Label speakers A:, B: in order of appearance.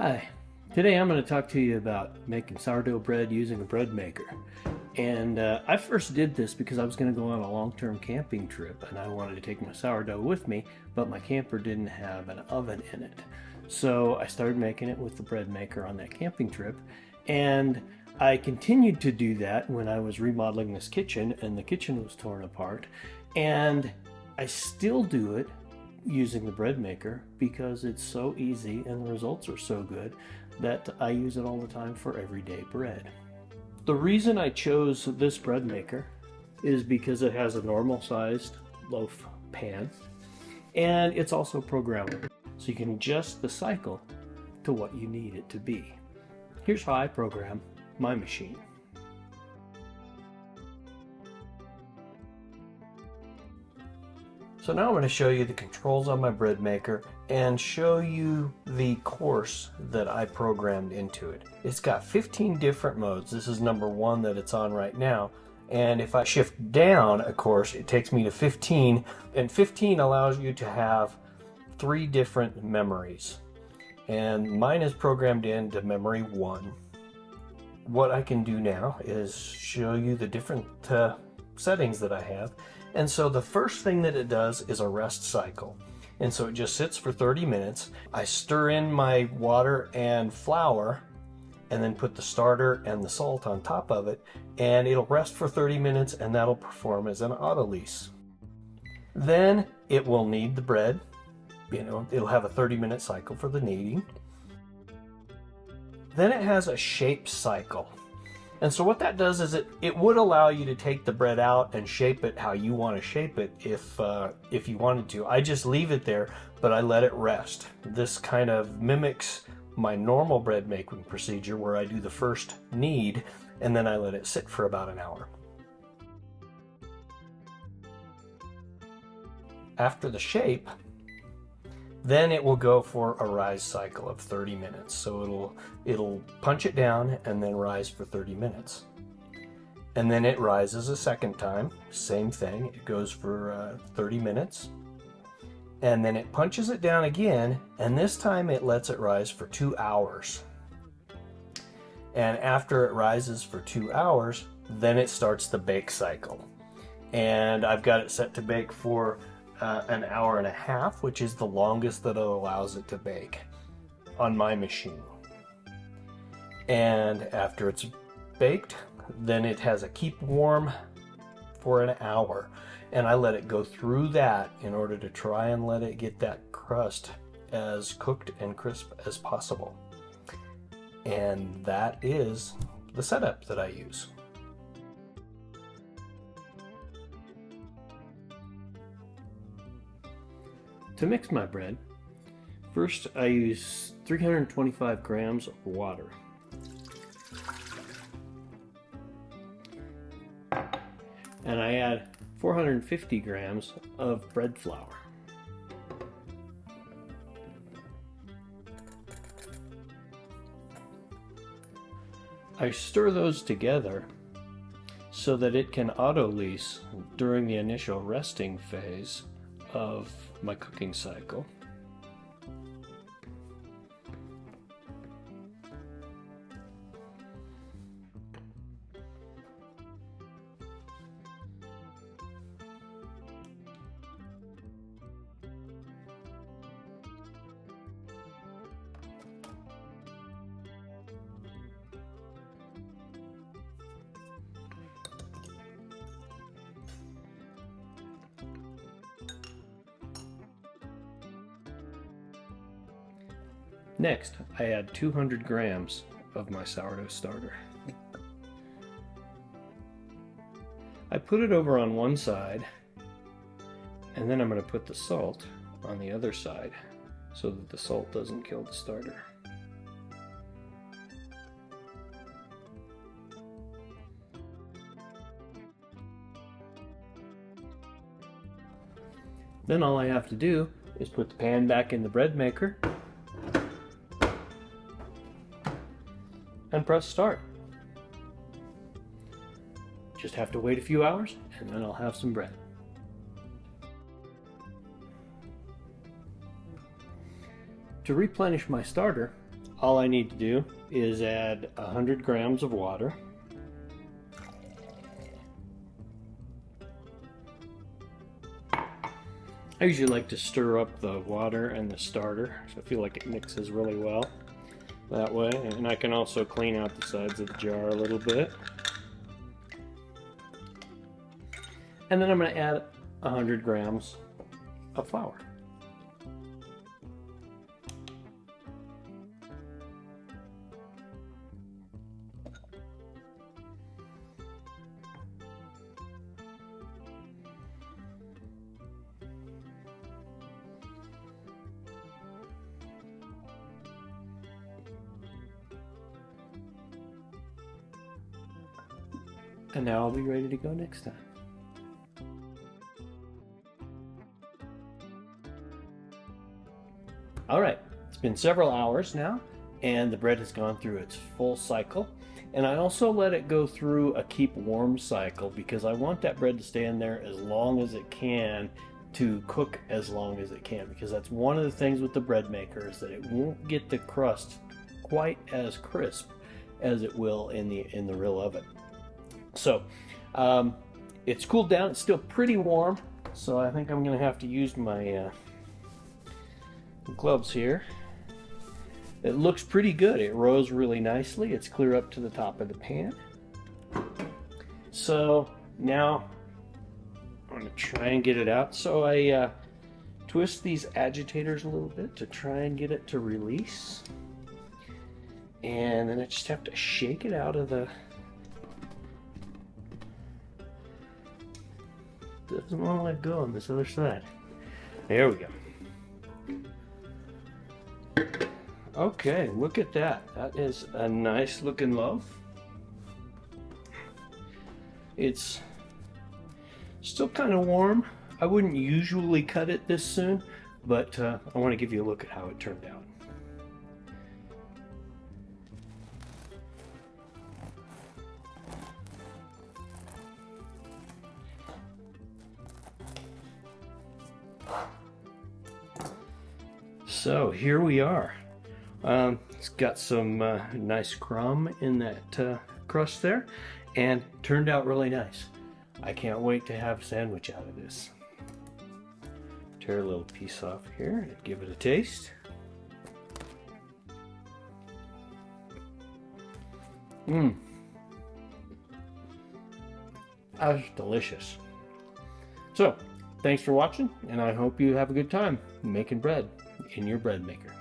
A: Hi, today I'm going to talk to you about making sourdough bread using a bread maker. And I first did this because I was going to go on a long-term camping trip and I wanted to take my sourdough with me, but my camper didn't have an oven in it. So I started making it with the bread maker on that camping trip, and I continued to do that when I was remodeling this kitchen and the kitchen was torn apart. And I still do it using the bread maker because it's so easy and the results are so good that I use it all the time for everyday bread. The reason I chose this bread maker is because it has a normal sized loaf pan and it's also programmable, so you can adjust the cycle to what you need it to be. Here's how I program my machine. So now I'm going to show you the controls on my bread maker and show you the course that I programmed into it. It's got 15 different modes. This is number 1 that it's on right now. And if I shift down a course, it takes me to 15. And 15 allows you to have 3 different memories. And mine is programmed into memory 1. What I can do now is show you the different settings that I have. And so the first thing that it does is a rest cycle. And so it just sits for 30 minutes. I stir in my water and flour and then put the starter and the salt on top of it, and it'll rest for 30 minutes and that'll perform as an auto lease. Then it will knead the bread. It'll have a 30-minute cycle for the kneading. Then it has a shape cycle. And so what that does is it would allow you to take the bread out and shape it how you want to shape it if you wanted to. I just leave it there, but I let it rest. This kind of mimics my normal bread making procedure where I do the first knead and then I let it sit for about an hour. After the shape, then it will go for a rise cycle of 30 minutes. So it'll punch it down and then rise for 30 minutes. And then it rises a second time, same thing. It goes for 30 minutes. And then it punches it down again, and this time it lets it rise for 2 hours. And after it rises for 2 hours, then it starts the bake cycle. And I've got it set to bake for an hour and a half, which is the longest that it allows it to bake on my machine. And after it's baked, then it has a keep warm for an hour. And I let it go through that in order to try and let it get that crust as cooked and crisp as possible. And that is the setup that I use. To mix my bread, first I use 325 grams of water. And I add 450 grams of bread flour. I stir those together so that it can auto-lease during the initial resting phase of my cooking cycle. Next, I add 200 grams of my sourdough starter. I put it over on one side, and then I'm going to put the salt on the other side so that the salt doesn't kill the starter. Then all I have to do is put the pan back in the bread maker and press start. Just have to wait a few hours and then I'll have some bread. To replenish my starter, all I need to do is add 100 grams of water. I usually like to stir up the water and the starter, so I feel like it mixes really well that way. And I can also clean out the sides of the jar a little bit. And then I'm going to add 100 grams of flour. And now I'll be ready to go next time. All right, it's been several hours now, and the bread has gone through its full cycle. And I also let it go through a keep warm cycle because I want that bread to stay in there as long as it can to cook as long as it can, because that's one of the things with the Breadmaker is that it won't get the crust quite as crisp as it will in the real oven. So it's cooled down. It's still pretty warm, so I think I'm going to have to use my gloves here. It looks pretty good. It rose really nicely. It's clear up to the top of the pan. So now I'm going to try and get it out. So I twist these agitators a little bit to try and get it to release. And then I just have to shake it out of the... Doesn't want to let go on this other side. There we go. Okay, look at that. That is a nice looking loaf. It's still kind of warm. I wouldn't usually cut it this soon, but I want to give you a look at how it turned out. So here we are. It's got some nice crumb in that crust there, and turned out really nice. I can't wait to have a sandwich out of this. Tear a little piece off here and give it a taste. That's delicious. So, thanks for watching, and I hope you have a good time making bread in your Breadmaker.